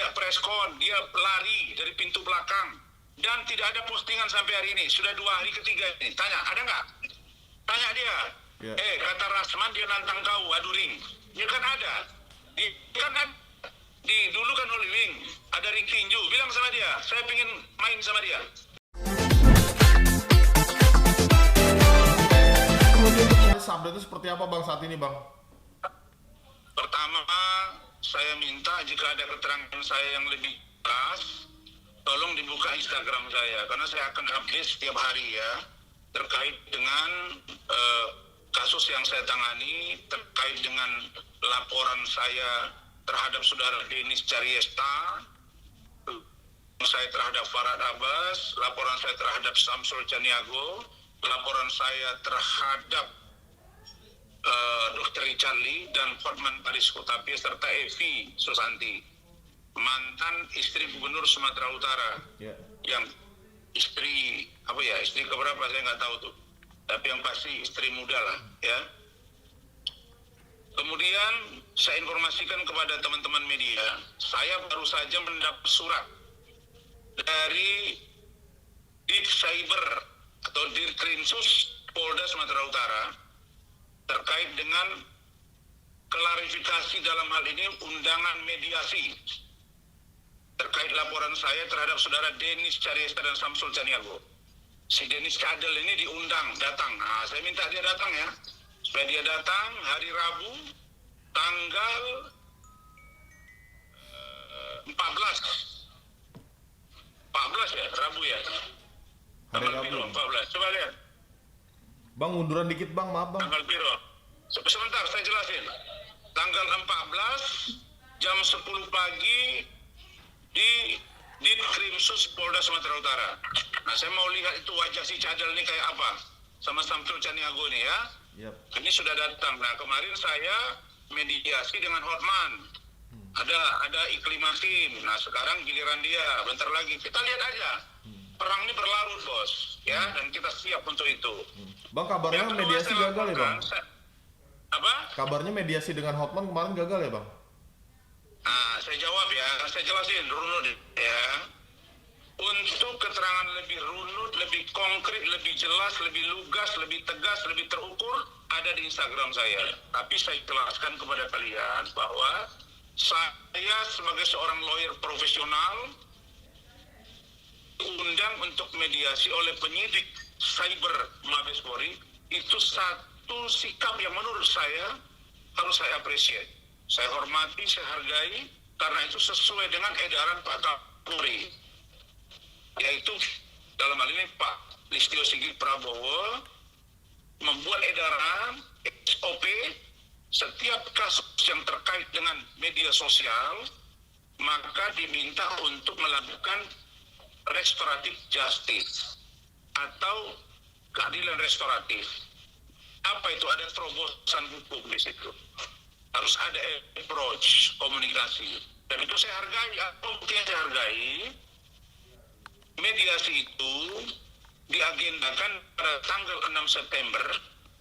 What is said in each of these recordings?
ada preskon, dia lari dari pintu belakang. Dan tidak ada postingan sampai hari ini. Sudah 2 hari ketiga ini. Tanya, ada nggak? Tanya dia. Kata Rasman dia nantang kau, adu ring. Ya kan ada. Dulu kan Oli Wing, ada ring tinju. Bilang sama dia, saya pengen main sama dia. Update itu seperti apa Bang saat ini Bang? Pertama, saya minta jika ada keterangan saya yang lebih jelas, tolong dibuka Instagram saya, karena saya akan update setiap hari ya, terkait dengan kasus yang saya tangani, terkait dengan laporan saya terhadap saudara Denis Cariesta, saya terhadap Farhad Abbas, laporan saya terhadap Samsul Caniago, laporan saya terhadap Dr. Richard Lee dan Hotman Paris Kutapia serta Evi Susanti, mantan istri Gubernur Sumatera Utara, yang istri keberapa saya nggak tahu tuh, tapi yang pasti istri muda lah ya. Kemudian saya informasikan kepada teman-teman media, saya baru saja mendapat surat dari Cyber atau Dirkrimsus Polda Sumatera Utara terkait dengan klarifikasi dalam hal ini undangan mediasi terkait laporan saya terhadap saudara Denis Cariesta dan Samsul Caniago. Si Denis Cadel ini diundang datang. Nah, saya minta dia datang ya, supaya dia datang hari Rabu tanggal 14 ya, Rabu ya. Hari Tanggal Rabu. 14. Coba lihat. Bang, munduran dikit Bang, maaf Bang. Tanggal biru. Sebentar saya jelasin. Tanggal 14 jam 10 pagi di Ditkrimsus Polda Sumatera Utara. Nah, saya mau lihat itu wajah si Cadel ini kayak apa sama Samsul Caniago ini ya. Ini sudah datang. Nah, kemarin saya mediasi dengan Hotman. Ada Iklim Hakim. Nah, sekarang giliran dia. Bentar lagi kita lihat aja. Perang ini berlarut, Bos, ya, dan kita siap untuk itu. Bang, kabarnya mediasi gagal ya Bang? Apa? Kabarnya mediasi dengan Hotman kemarin gagal ya Bang? Nah, saya jawab ya, saya jelasin runut ya. Untuk keterangan lebih runut, lebih konkret, lebih jelas, lebih lugas, lebih tegas, lebih terukur, ada di Instagram saya. Tapi saya jelaskan kepada kalian bahwa saya sebagai seorang lawyer profesional diundang untuk mediasi oleh penyidik Cyber Mabes Polri. Itu satu sikap yang menurut saya harus saya apresiasi. Saya hormati, saya hargai, karena itu sesuai dengan edaran Pak Kapolri, yaitu dalam hal ini Pak Listio Sigit Prabowo membuat edaran SOP setiap kasus yang terkait dengan media sosial, maka diminta untuk melakukan restoratif justice atau keadilan restoratif. Apa itu? Ada terobosan hukum di situ. Harus ada approach komunikasi. Dan itu saya hargai. Apa yang saya hargai? Mediasi itu diagendakan pada tanggal 6 September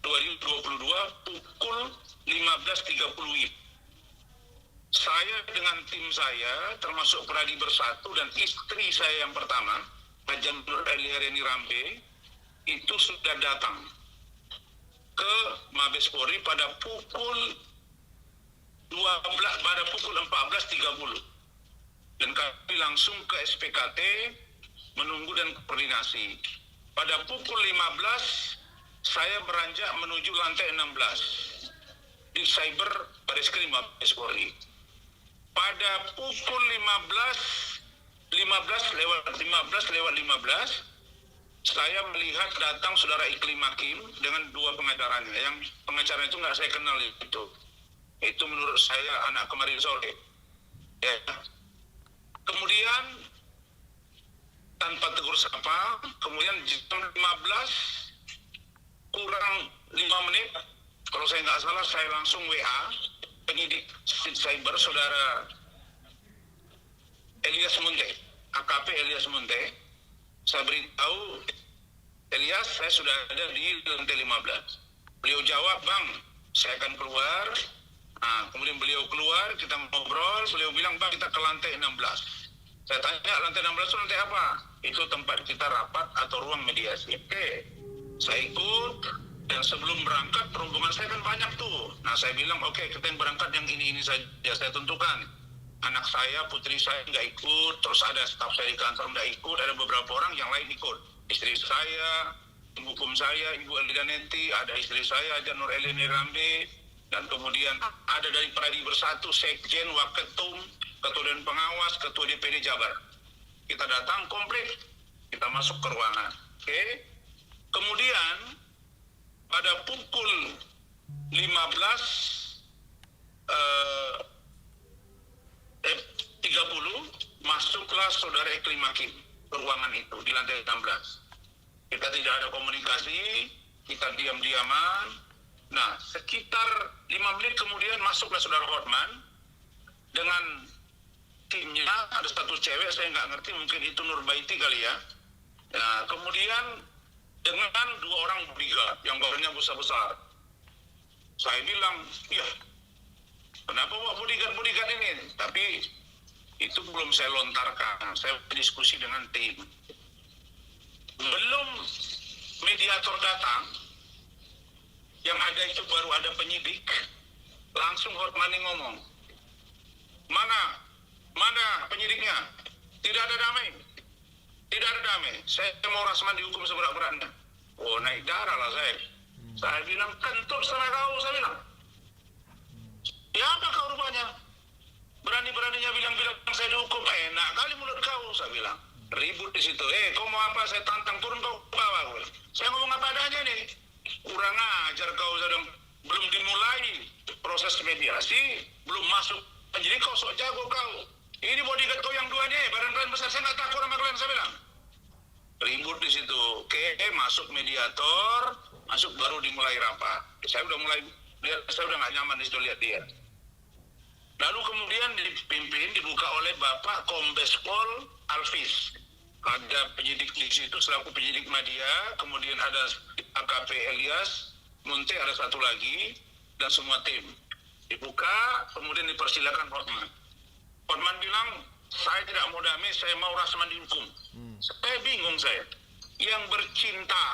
2022 pukul 15.30 WIB. Saya dengan tim saya, termasuk Pradi Bersatu dan istri saya yang pertama, Hajan Nur Eliareni Rambe, itu sudah datang ke Mabes Polri pada pukul 14.30. Dan kami langsung ke SPKT menunggu dan koordinasi. Pada pukul 15 saya beranjak menuju lantai 16 di Cyber Bareskrim Mabes Polri. Pada pukul 15 saya melihat datang saudara Iklim Hakim dengan 2 pengacaranya. Yang pengacara itu nggak saya kenal itu. Itu menurut saya anak kemarin sore. Ya. Kemudian tanpa tegur sapa, kemudian jam 15 kurang 5 menit, kalau saya nggak salah, saya langsung WA penyidik cyber saudara Elias Munte, AKP Elias Munte. Saya beritahu, Elias, saya sudah ada di lantai 15. Beliau jawab, Bang, saya akan keluar Nah, kemudian beliau keluar, kita ngobrol, beliau bilang, Pak, kita ke lantai 16. Saya tanya, lantai 16 itu lantai apa? Itu tempat kita rapat atau ruang mediasi. Oke, saya ikut, dan sebelum berangkat, rombongan saya kan banyak tuh. Nah, saya bilang, oke, kita yang berangkat yang ini saja saya tentukan. Anak saya, putri saya nggak ikut, terus ada staf saya di kantor nggak ikut, ada beberapa orang yang lain ikut. Istri saya, ibu hukum saya, Ibu Elida Nenti, ada istri saya, Janur Eleni Rambe, dan kemudian ada dari Pradi Bersatu, Sekjen, Waketum, Ketua Dewan Pengawas, Ketua DPD Jabar. Kita datang komplit, kita masuk ke ruangan. Oke. Kemudian pada pukul 15.30 masuklah saudara Eklim Hakim ke ruangan itu di lantai 16. Kita tidak ada komunikasi, kita diam-diaman. Nah, sekitar 5 menit kemudian masuklah saudara Hotman dengan timnya, ada satu cewek, saya nggak ngerti, mungkin itu Nurbaiti kali ya. Nah, kemudian dengan 2 orang bodyguard yang badannya besar-besar. Saya bilang, ya, kenapa bawa bodyguard ini? Tapi itu belum saya lontarkan, saya diskusi dengan tim. Belum mediator datang, yang ada itu baru ada penyidik, langsung Hotmani ngomong, mana penyidiknya? Tidak ada damai. Saya mau Rasman dihukum seberat-beratnya. Oh, naik darah lah saya. Saya bilang, kentut sana kau, saya bilang. Ya apa kau rupanya? Berani-beraninya bilang saya dihukum. Enak kali mulut kau, saya bilang. Ribut di situ. Kau mau apa? Saya tantang, turun kau ke bawah. Saya ngomong apa adanya nih. Kurang ajar kau, sedang belum dimulai proses mediasi, belum masuk penyidik, kau sok jago kau. Ini bodyguard kau yang 2 nih, badan besar, saya nggak takut sama kalian, saya bilang. Ribut di situ. Oke, masuk mediator, masuk baru dimulai rapat. Saya udah nggak nyaman di situ lihat dia. Lalu kemudian dibuka oleh Bapak Kombes Pol Alvis. Ada penyidik di situ selaku penyidik media, kemudian ada AKP Elias, Munte ada satu lagi, dan semua tim. Dibuka, kemudian dipersilakan Hotman. Hotman bilang, saya tidak mau damai, saya mau Rasman dihukum. Saya bingung saya. Yang bercinta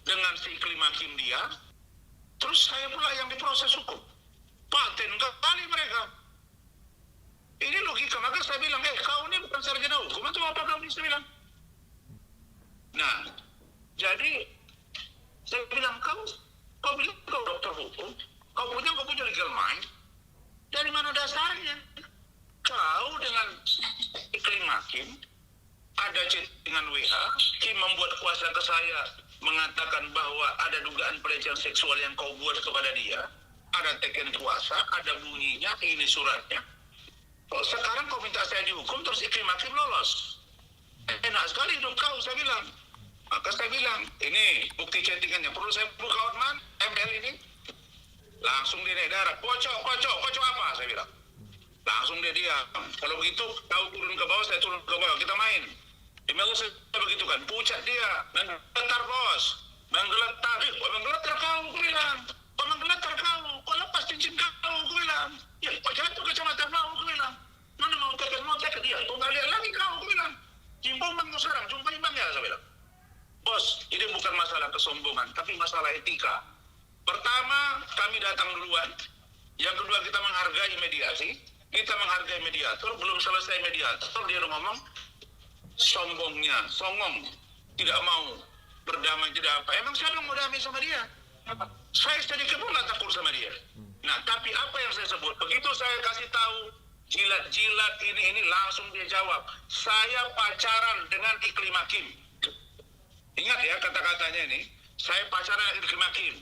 dengan si Eklim Hakim dia, terus saya pula yang diproses hukum. Paten kali mereka. Ini logika, maka saya bilang, kau ini bukan sarjana hukum, atau apa kau bisa bilang? Nah, jadi saya bilang, kau bilang kau dokter hukum, kau punya legal mind, dari mana dasarnya? Kau dengan Eklim Hakim, ada chattingan WA, Kim membuat kuasa ke saya, mengatakan bahwa ada dugaan pelecehan seksual yang kau buat kepada dia, ada teken kuasa, ada bunyinya, ini suratnya. Sekarang kau minta saya dihukum, terus Eklim Hakim lolos. Enak sekali hidup kau, saya bilang. Maka saya bilang, ini bukti chattingannya, perlu saya buka Hotman, ML ini? Langsung dia naik darah, pocok apa, saya bilang. Langsung dia diam. Kalau begitu, kau turun ke bawah, saya turun ke bawah, kita main. Email saya begitu kan, pucat dia, menggeletar bos, menggeletar kau, aku bilang. Kau menggeletar kau lepas cincin kau, aku bilang. Ya, kau jatuh kacamata kau, aku bilang. Mana mau teken dia, kau nggak lihat lagi kau, aku bilang. Jimbang bang sekarang, jumpai bang ya, saya bilang. Bos, ini bukan masalah kesombongan, tapi masalah etika. Pertama, kami datang duluan. Yang kedua, kita menghargai mediasi. Kita menghargai mediator, belum selesai mediator, dia udah ngomong, songong, tidak mau berdamai, tidak apa. Emang siapa yang mau damai sama dia? Saya sedikit pun nggak takut sama dia. Nah, tapi apa yang saya sebut? Begitu saya kasih tahu, jilat ini langsung dia jawab, saya pacaran dengan Eklim Hakim. Ingat ya kata-katanya ini, saya pacaran dengan Eklim Hakim.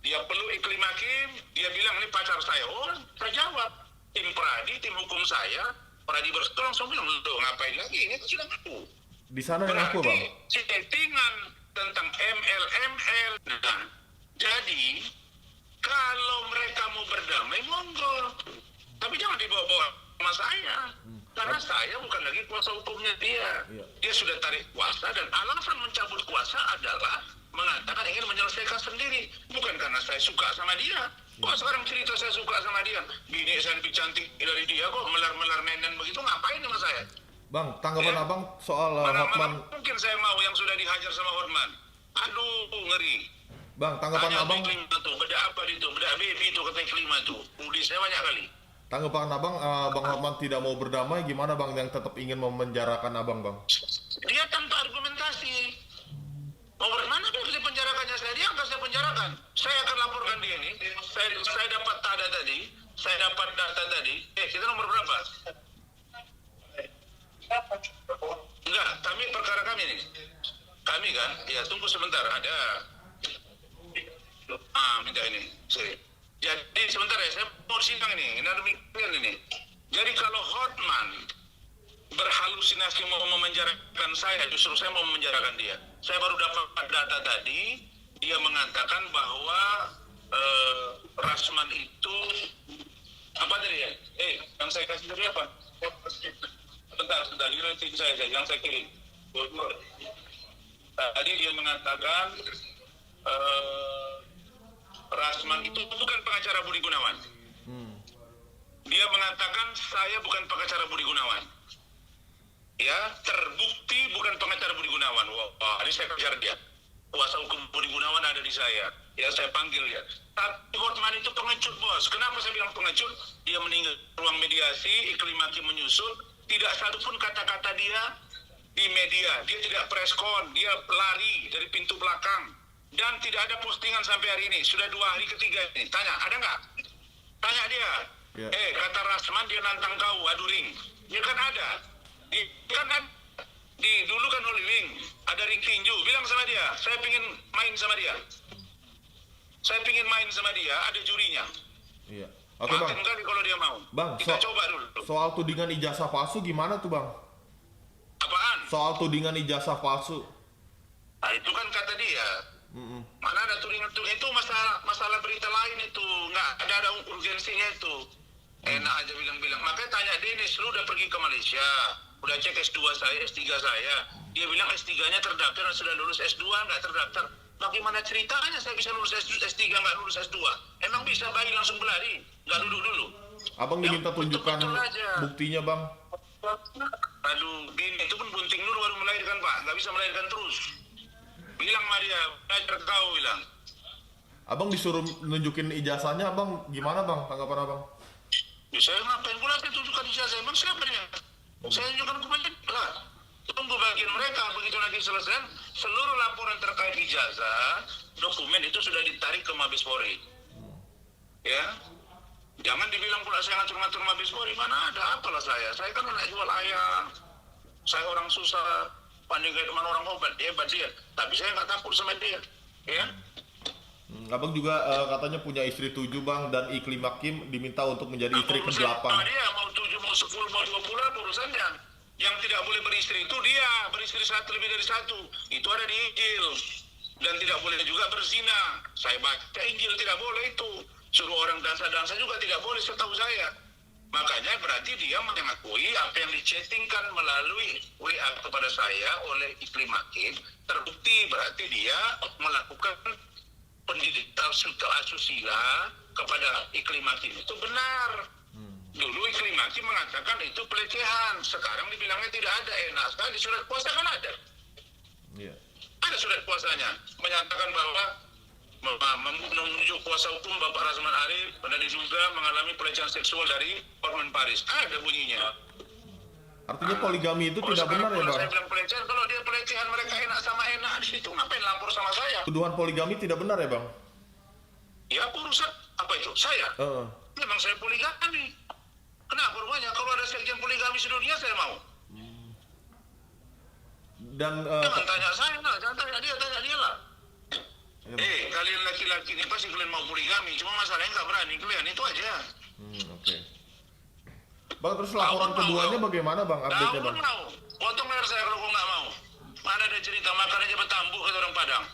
Dia peluk Eklim Hakim, dia bilang ini pacar saya. Oh, saya jawab. Tim Pradi, tim hukum saya, Pradi Bersatu langsung bilang, ngapain lagi? Ini kan sudah ngaku. Di sana yang ngaku, Bang? Settingan tentang ML. Nah, jadi, kalau mereka mau berdamai, monggo. Tapi jangan dibawa-bawa sama saya. Karena saya bukan lagi kuasa hukumnya dia. Dia sudah tarik kuasa, dan alasan mencabut kuasa adalah mengatakan ingin menyelesaikan sendiri. Bukan karena saya suka sama dia. Kok sekarang cerita saya suka sama dia, bini saya lebih cantik dari dia, kok melar-melar nenen begitu, ngapain sama saya? Bang, tanggapan Ya, abang soal mana Hotman. mungkin saya mau yang sudah dihajar sama Hotman. Aduh, ngeri. Bang, tanggapan Tanya abang. Iklim tuh, beda apa itu, beda baby itu kata Iklim tuh. Udi saya banyak kali. Tanggapan abang, Bang Hotman tidak mau berdamai, gimana bang yang tetap ingin memenjarakan abang bang? Dia tanpa argumentasi. Mau bagaimana dia bisa penjarakannya saya? Dia akan saya penjarakan. Saya akan laporkan dia ini. Saya dapat data tadi. Saya dapat data tadi. Kita nomor berapa? Enggak, perkara kami nih. Kami kan, ya tunggu sebentar. Ada. Minta ini. Sorry. Jadi sebentar ya, saya mau sidang ini. Ini ada demikian ini. Jadi kalau Hotman berhalusinasi mau memenjarakan saya, justru saya mau memenjarakan dia. Saya baru dapat data tadi, dia mengatakan bahwa Rasman itu apa tadi ya? Yang saya kasih tadi apa? Bentar, ini nanti yang saya kirim. Tadi dia mengatakan Rasman itu bukan pengacara Budi Gunawan. Dia mengatakan saya bukan pengacara Budi Gunawan. Ya, terbukti bukan pengacara Budi Gunawan. Wah, ini saya kejar dia. Kuasa hukum Budi Gunawan ada di saya. Ya, saya panggil dia. Tapi Hotman itu pengecut, bos. Kenapa saya bilang pengecut? Dia meninggal ruang mediasi, Iklim Hakim menyusul. Tidak satu pun kata-kata dia di media. Dia tidak preskon. Dia lari dari pintu belakang. Dan tidak ada postingan sampai hari ini. Sudah 2 hari ketiga ini. Tanya, ada nggak? Tanya dia. Ya. Kata Rasman dia nantang kau, adu ring. Dia kan ada. Dulu kan Holy Wing, ada ring tinju. Bilang sama dia, saya pingin main sama dia. Saya pingin main sama dia, ada jurinya. Iya. Oke bang. Makin kali kalau dia mau. Bang, kita coba dulu. Soal tudingan ijazah palsu gimana tuh bang? Apaan? Soal tudingan ijazah palsu. Nah, itu kan kata dia. Mana ada tudingan itu masalah berita lain itu, nggak ada urgensinya itu. Enak aja bilang-bilang. Makanya tanya Dennis, lu udah pergi ke Malaysia, udah cek S2 saya, S3 saya. Dia bilang S3-nya terdaftar, sudah lulus S2 nggak terdaftar. Bagaimana ceritanya saya bisa lulus S3 nggak lulus S2? Emang bisa bayi langsung berlari? Nggak duduk dulu. Abang diminta tunjukkan buktinya bang. Aduh, gini, itu pun bunting dulu baru melahirkan pak, nggak bisa melahirkan terus. Bilang sama dia, belajar kau bilang. Abang disuruh nunjukin ijazahnya, abang gimana bang? Tanggapan abang? Ya, saya ngapain pula saya tunjukkan ijazah, emang siapa dia? Saya tunjukkan kepada lah. Tunggu bagian mereka, begitu nanti selesai, seluruh laporan terkait ijazah, dokumen itu sudah ditarik ke Mabes Polri. Ya, jangan dibilang pula saya ngatur-ngatur Mabes Polri, mana ada, apalah saya kan anak jual ayam, saya orang susah, pandai kayak mana orang hebat dia, tapi saya nggak takut sama dia, ya. Abang juga katanya punya istri 7 bang, dan Iklim Hakim diminta untuk menjadi istri ke-8. Dia mau 7, mau 10, mau 20 lah urusannya. Yang tidak boleh beristri itu dia, beristri lebih dari 1. Itu ada di Injil. Dan tidak boleh juga berzina. Saya baca Injil tidak boleh itu. Suruh orang dansa-dansa juga tidak boleh setahu saya. Makanya berarti dia mengakui apa yang dichattingkan melalui WA kepada saya oleh Iklim Hakim. Terbukti berarti dia melakukan pendidikan asusila kepada Iklim Hakim. Itu benar. Dulu Iklim Hakim mengatakan itu pelecehan. Sekarang dibilangnya tidak ada. Enak sekali, surat kuasa kan ada. Iya. Ada surat kuasanya. Menyatakan bahwa menunjuk kuasa hukum Bapak Rasman Arif dan diduga mengalami pelecehan seksual dari Hotman Paris. Ada bunyinya. Artinya poligami itu tidak benar ya bang? Saya bilang pelecehan, kalau dia pelecehan mereka enak sama enak di situ. Ngapain lapor sama saya? Tuduhan poligami tidak benar ya bang? Ya urusan apa itu? Saya? Memang saya poligami. Kenapa rupanya? Kalau ada sekjen poligami sedunia saya mau. Dan jangan tanya saya lah, jangan tanya dia lah. Kalian laki-laki ini pasti kalian mau poligami, cuma masalahnya nggak berani kalian, itu aja. Oke. Bang, terus laporan keduanya bagaimana bang? Update-nya bang? Mau, potong leher saya kalau kau nggak mau. Mana ada cerita makan aja bertambu kata orang Padang.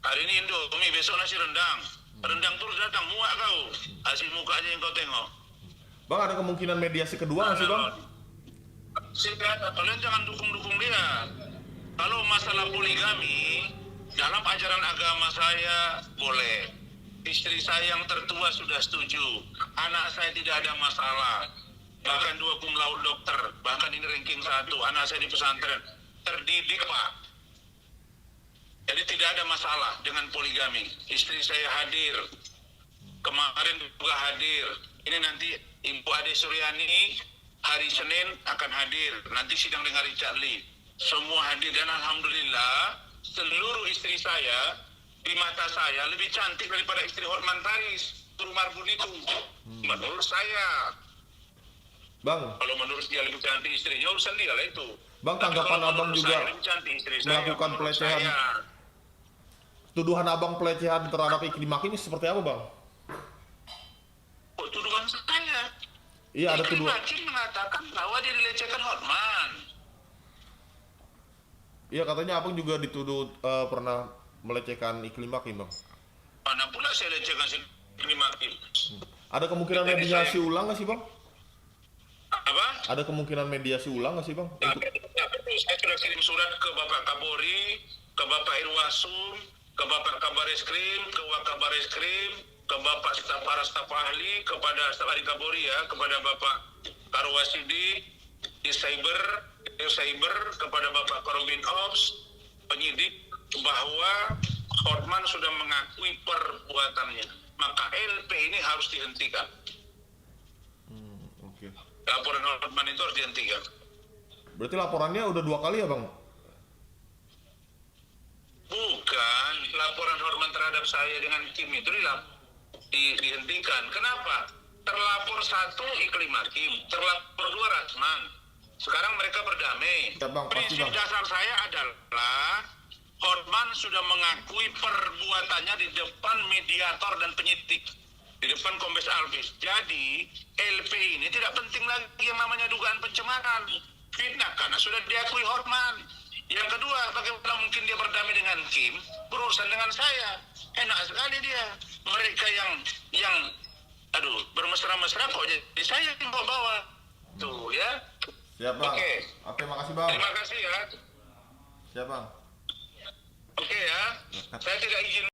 Hari ini Indomie, besok nasi rendang. Rendang terus datang, muak kau. Hasil muka aja yang kau tengok. Bang, ada kemungkinan mediasi kedua nggak sih bang? Kalian jangan dukung-dukung dia. Kalau masalah poligami, dalam ajaran agama saya boleh. Istri saya yang tertua sudah setuju. Anak saya tidak ada masalah. Bahkan 2 cum laude dokter. Bahkan ini ranking 1. Anak saya di pesantren. Terdidik, Pak. Jadi tidak ada masalah dengan poligami. Istri saya hadir. Kemarin juga hadir. Ini nanti Ibu Ade Suryani hari Senin akan hadir. Nanti sidang dengan Richard Lee. Semua hadir dan alhamdulillah seluruh istri saya di mata saya lebih cantik daripada istri Hotman Paris, Tur Marbun itu. Menurut saya. Bang, Kalau menurut dia lebih cantik istrinya, urusan dia lah itu. Bang, Tapi tanggapan kalau abang menurut juga saya lebih cantik istri saya, melakukan menurut pelecehan. saya. Tuduhan abang pelecehan terhadap Iklim Hakim ini seperti apa, Bang? Oh, tuduhan saya. Iya, ada Iklim tuduhan. Hakim mengatakan bahwa dia dilecehkan Hotman. Iya, katanya abang juga dituduh pernah melecehkan Iklim Hakim, Bang. Mana pula saya lecehkan si Iklim Hakim? Ada kemungkinan Jadi mediasi saya- ulang nggak sih, Bang? Apa? Ada kemungkinan mediasi ulang nggak sih, Bang? Saya sudah kirim surat ke Bapak Kapolri, ke Bapak Irwasum, ke Bapak Kabar Eskrim, ke Wakabar Eskrim, ke Bapak para staf ahli, kepada staf ahli Kapolri ya, kepada Bapak Karwasidi, di cyber, kepada Bapak Korobin Ops, penyidik, bahwa Hotman sudah mengakui perbuatannya. Maka LP ini harus dihentikan. Oke. Laporan Hotman itu harus dihentikan. Berarti laporannya udah 2 kali ya, Bang? Bukan, laporan Hotman terhadap saya dengan Kim itu dihentikan. Kenapa? Terlapor 1 Iklim Hakim, terlapor 2 Rasman. Sekarang mereka berdamai. Ya, Bang, pasti, Prinsip Bang. dasar saya adalah Hotman sudah mengakui perbuatannya di depan mediator dan penyidik, di depan Kombes Albis. Jadi LP ini tidak penting lagi yang namanya dugaan pencemaran, fitnah, karena sudah diakui Hotman. Yang kedua, bagaimana mungkin dia berdamai dengan Kim berurusan dengan saya? Enak sekali dia. Mereka yang bermesra-mesra kok jadi saya yang bawa-bawa. Tuh ya. Siap, Bang. Oke. Oke, makasih, Bang. Terima kasih ya. Siap, Bang. Oke ya. Saya tidak izin